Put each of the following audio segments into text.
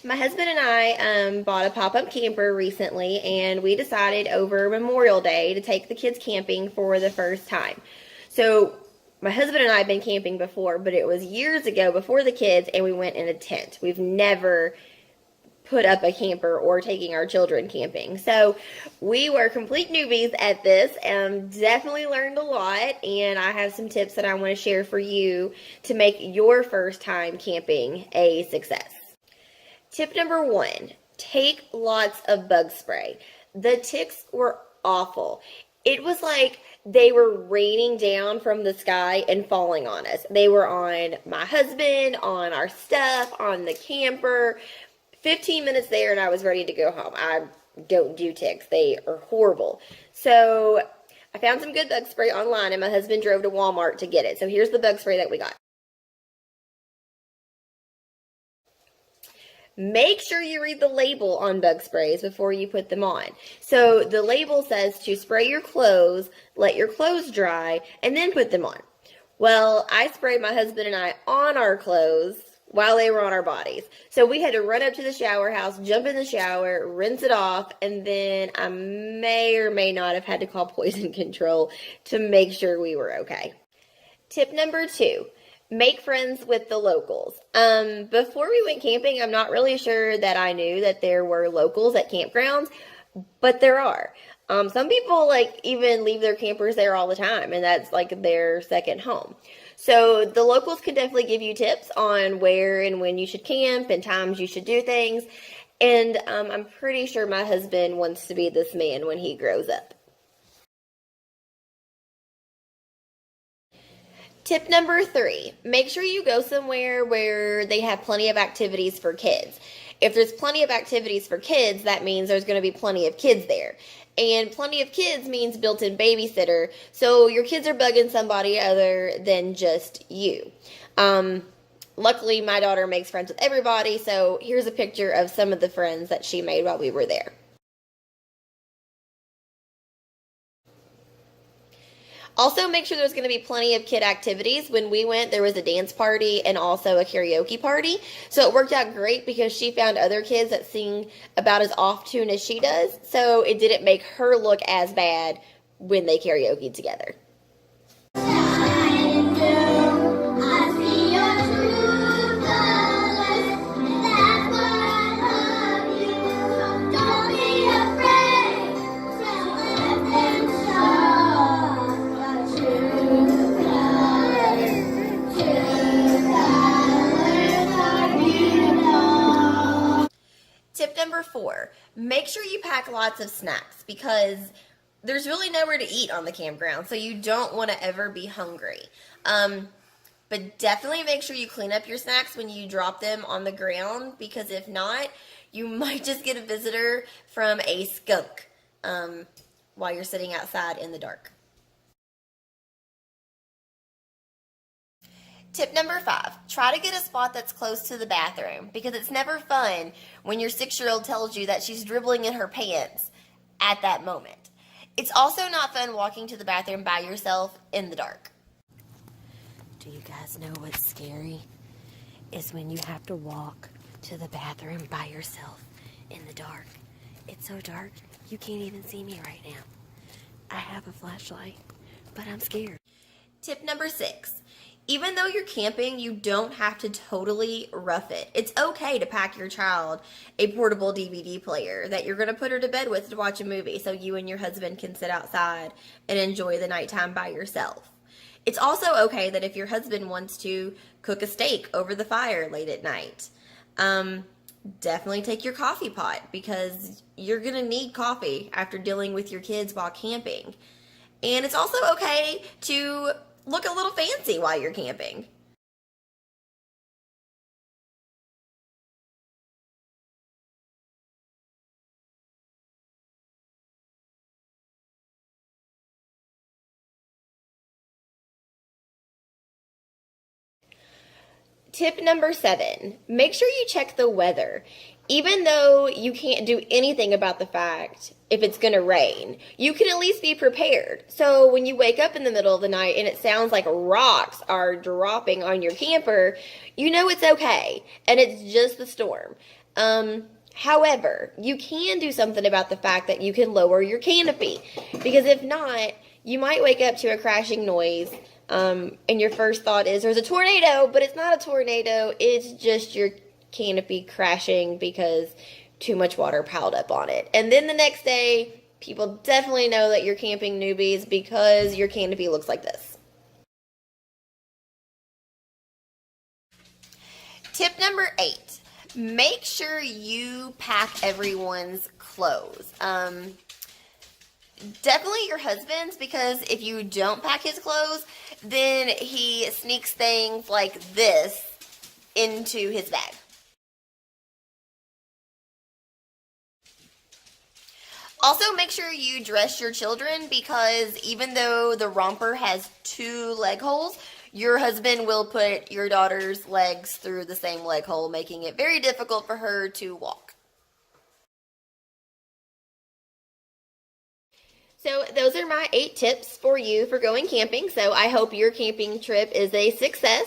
My husband and I bought a pop-up camper recently, and we decided over Memorial Day to take the kids camping for the first time. So my husband and I have been camping before, but it was years ago before the kids, and we went in a tent. We've never put up a camper or taking our children camping. So we were complete newbies at this and definitely learned a lot, and I have some tips that I want to share for you to make your first time camping a success. Tip number 1, take lots of bug spray. The ticks were awful. It was like they were raining down from the sky and falling on us. They were on my husband, on our stuff, on the camper. 15 minutes there and I was ready to go home. I don't do ticks. They are horrible. So I found some good bug spray online, and my husband drove to Walmart to get it. So here's the bug spray that we got. Make sure you read the label on bug sprays before you put them on. So the label says to spray your clothes, let your clothes dry, and then put them on. Well, I sprayed my husband and I on our clothes while they were on our bodies. So we had to run up to the shower house, jump in the shower, rinse it off, and then I may or may not have had to call poison control to make sure we were okay. Tip number 2. Make friends with the locals. Before we went camping, I'm not really sure that I knew that there were locals at campgrounds, but there are. Some people even leave their campers there all the time, and that's like their second home. So the locals can definitely give you tips on where and when you should camp and times you should do things. And I'm pretty sure my husband wants to be this man when he grows up. Tip number 3, make sure you go somewhere where they have plenty of activities for kids. If there's plenty of activities for kids, that means there's going to be plenty of kids there. And plenty of kids means built-in babysitter, so your kids are bugging somebody other than just you. Luckily, my daughter makes friends with everybody, so here's a picture of some of the friends that she made while we were there. Also, make sure there's going to be plenty of kid activities. When we went, there was a dance party and also a karaoke party. So it worked out great because she found other kids that sing about as off-tune as she does. So it didn't make her look as bad when they karaoke together. Tip number 4, make sure you pack lots of snacks because there's really nowhere to eat on the campground, so you don't want to ever be hungry. But definitely make sure you clean up your snacks when you drop them on the ground, because if not, you might just get a visitor from a skunk while you're sitting outside in the dark. Tip number 5, try to get a spot that's close to the bathroom, because it's never fun when your 6-year-old tells you that she's dribbling in her pants at that moment. It's also not fun walking to the bathroom by yourself in the dark. Do you guys know what's scary? Is when you have to walk to the bathroom by yourself in the dark. It's so dark, you can't even see me right now. I have a flashlight, but I'm scared. Tip number 6. Even though you're camping, you don't have to totally rough it. It's okay to pack your child a portable DVD player that you're going to put her to bed with to watch a movie so you and your husband can sit outside and enjoy the nighttime by yourself. It's also okay that if your husband wants to cook a steak over the fire late at night, definitely take your coffee pot because you're going to need coffee after dealing with your kids while camping. And it's also okay to look a little fancy while you're camping. Tip number 7, make sure you check the weather. Even though you can't do anything about the fact if it's going to rain, you can at least be prepared. So when you wake up in the middle of the night and it sounds like rocks are dropping on your camper, you know it's okay, and it's just the storm. However, you can do something about the fact that you can lower your canopy, because if not, you might wake up to a crashing noise, and your first thought is there's a tornado, but it's not a tornado. It's just your canopy crashing because too much water piled up on it. And then the next day, people definitely know that you're camping newbies because your canopy looks like this. Tip number 8. Make sure you pack everyone's clothes. Definitely your husband's, because if you don't pack his clothes, then he sneaks things like this into his bag. Also, make sure you dress your children, because even though the romper has 2 leg holes, your husband will put your daughter's legs through the same leg hole, making it very difficult for her to walk. So those are my 8 tips for you for going camping. So I hope your camping trip is a success.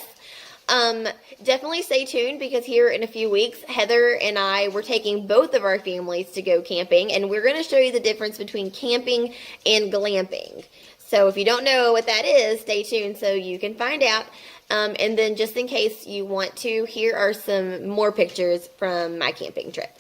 Definitely stay tuned, because here in a few weeks, Heather and I were taking both of our families to go camping, and we're going to show you the difference between camping and glamping. So if you don't know what that is, stay tuned so you can find out. And then just in case you want to, here are some more pictures from my camping trip.